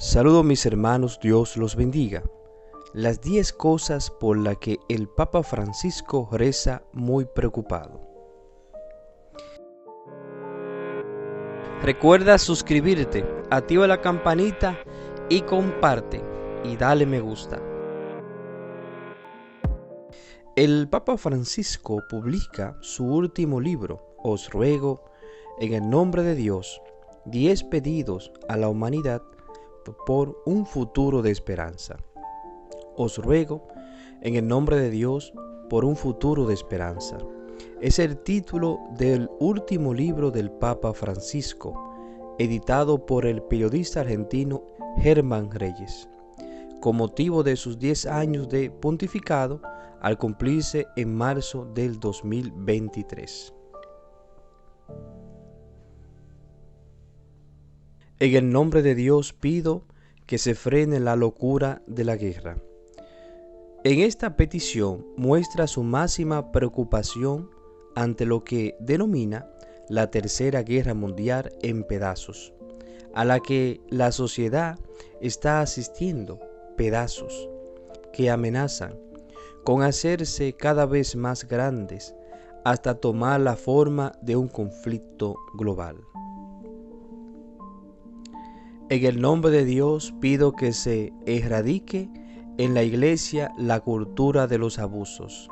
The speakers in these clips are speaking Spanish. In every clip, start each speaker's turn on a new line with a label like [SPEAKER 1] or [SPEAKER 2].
[SPEAKER 1] Saludos mis hermanos, Dios los bendiga. Las 10 cosas por las que el Papa Francisco reza muy preocupado. Recuerda suscribirte, activa la campanita y comparte y dale me gusta. El Papa Francisco publica su último libro, Os ruego, en el nombre de Dios, 10 pedidos a la humanidad por un futuro de esperanza. Os ruego, en el nombre de Dios, por un futuro de esperanza. Es el título del último libro del Papa Francisco, editado por el periodista argentino Germán Reyes, con motivo de sus 10 años de pontificado al cumplirse en marzo del 2023. En el nombre de Dios pido que se frene la locura de la guerra. En esta petición muestra su máxima preocupación ante lo que denomina la Tercera Guerra Mundial en pedazos, a la que la sociedad está asistiendo, pedazos que amenazan con hacerse cada vez más grandes hasta tomar la forma de un conflicto global. En el nombre de Dios pido que se erradique en la Iglesia la cultura de los abusos,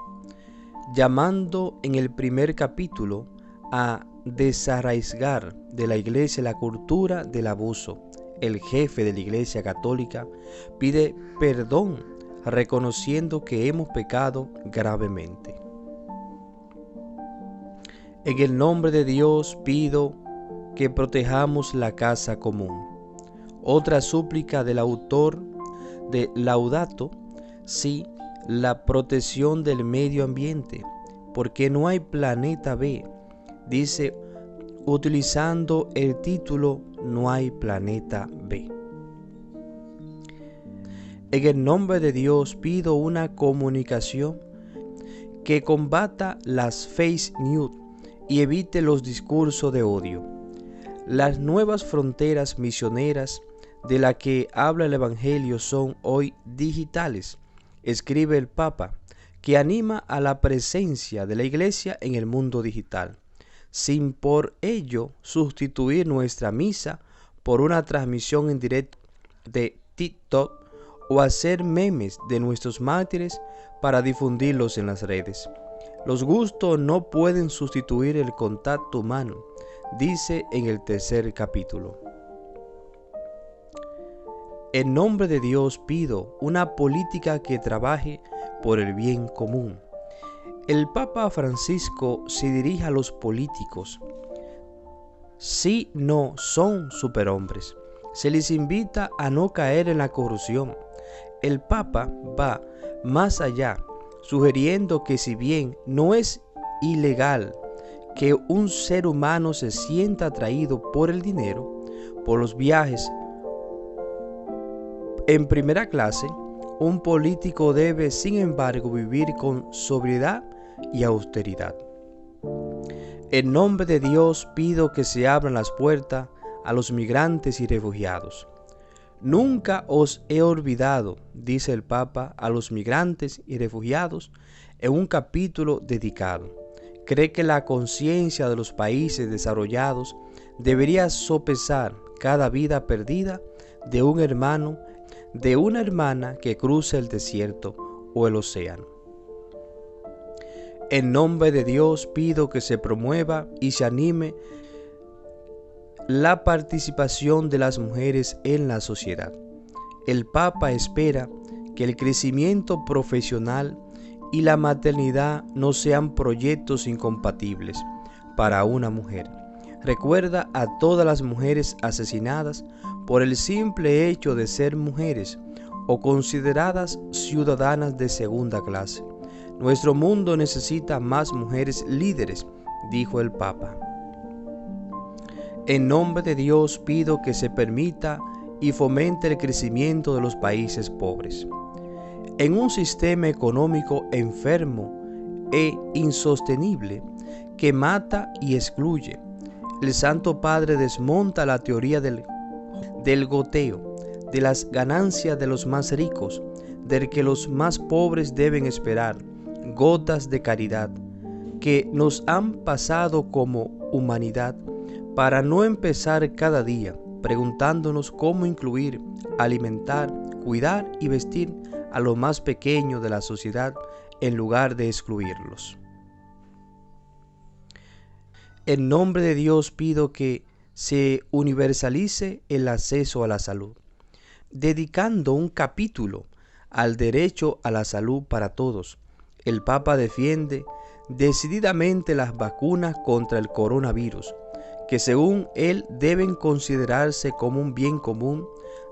[SPEAKER 1] llamando en el primer capítulo a desarraigar de la Iglesia la cultura del abuso. El jefe de la Iglesia Católica pide perdón reconociendo que hemos pecado gravemente. En el nombre de Dios pido que protejamos la casa común. Otra súplica del autor de Laudato Si, la protección del medio ambiente, porque no hay planeta B, dice utilizando el título No hay planeta B. En el nombre de Dios pido una comunicación que combata las fake news y evite los discursos de odio. Las nuevas fronteras misioneras de las que habla el Evangelio son hoy digitales, escribe el Papa, que anima a la presencia de la Iglesia en el mundo digital, sin por ello sustituir nuestra misa por una transmisión en directo de TikTok o hacer memes de nuestros mártires para difundirlos en las redes. Los gustos no pueden sustituir el contacto humano, dice en el tercer capítulo. En nombre de Dios pido una política que trabaje por el bien común. El Papa Francisco se dirige a los políticos. Si no son superhombres, se les invita a no caer en la corrupción. El Papa va más allá, sugiriendo que si bien no es ilegal que un ser humano se sienta atraído por el dinero, por los viajes en primera clase, un político debe, sin embargo, vivir con sobriedad y austeridad. En nombre de Dios pido que se abran las puertas a los migrantes y refugiados. Nunca os he olvidado, dice el Papa, a los migrantes y refugiados en un capítulo dedicado. Cree que la conciencia de los países desarrollados debería sopesar cada vida perdida de un hermano, de una hermana que cruza el desierto o el océano. En nombre de Dios pido que se promueva y se anime la participación de las mujeres en la sociedad. El Papa espera que el crecimiento profesional y la maternidad no sean proyectos incompatibles para una mujer. Recuerda a todas las mujeres asesinadas por el simple hecho de ser mujeres o consideradas ciudadanas de segunda clase. Nuestro mundo necesita más mujeres líderes, dijo el Papa. En nombre de Dios pido que se permita y fomente el crecimiento de los países pobres. En un sistema económico enfermo e insostenible que mata y excluye, el Santo Padre desmonta la teoría del del goteo, de las ganancias de los más ricos, del que los más pobres deben esperar, gotas de caridad, que nos han pasado como humanidad, para no empezar cada día preguntándonos cómo incluir, alimentar, cuidar y vestir a lo más pequeño de la sociedad en lugar de excluirlos. En nombre de Dios pido que se universalice el acceso a la salud, dedicando un capítulo al derecho a la salud para todos. El Papa defiende decididamente las vacunas contra el coronavirus, que según él deben considerarse como un bien común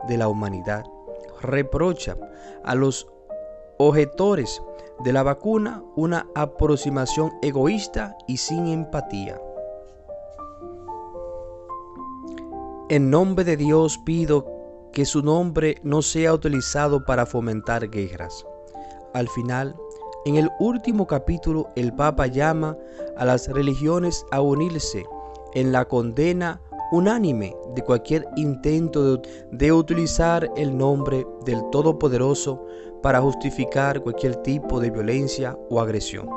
[SPEAKER 1] de la humanidad. Reprocha a los objetores de la vacuna una aproximación egoísta y sin empatía. En nombre de Dios pido que su nombre no sea utilizado para fomentar guerras. Al final, en el último capítulo, el Papa llama a las religiones a unirse en la condena unánime de cualquier intento de utilizar el nombre del Todopoderoso para justificar cualquier tipo de violencia o agresión.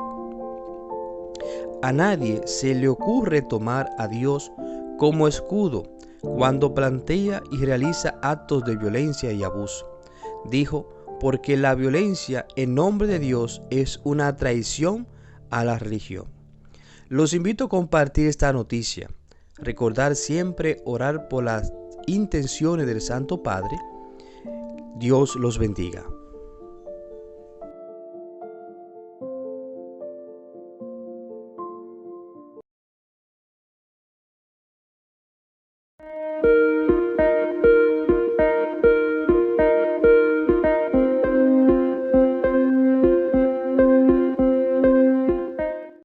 [SPEAKER 1] A nadie se le ocurre tomar a Dios como escudo cuando plantea y realiza actos de violencia y abuso. Dijo, porque la violencia en nombre de Dios es una traición a la religión. Los invito a compartir esta noticia, recordar siempre orar por las intenciones del Santo Padre. Dios los bendiga.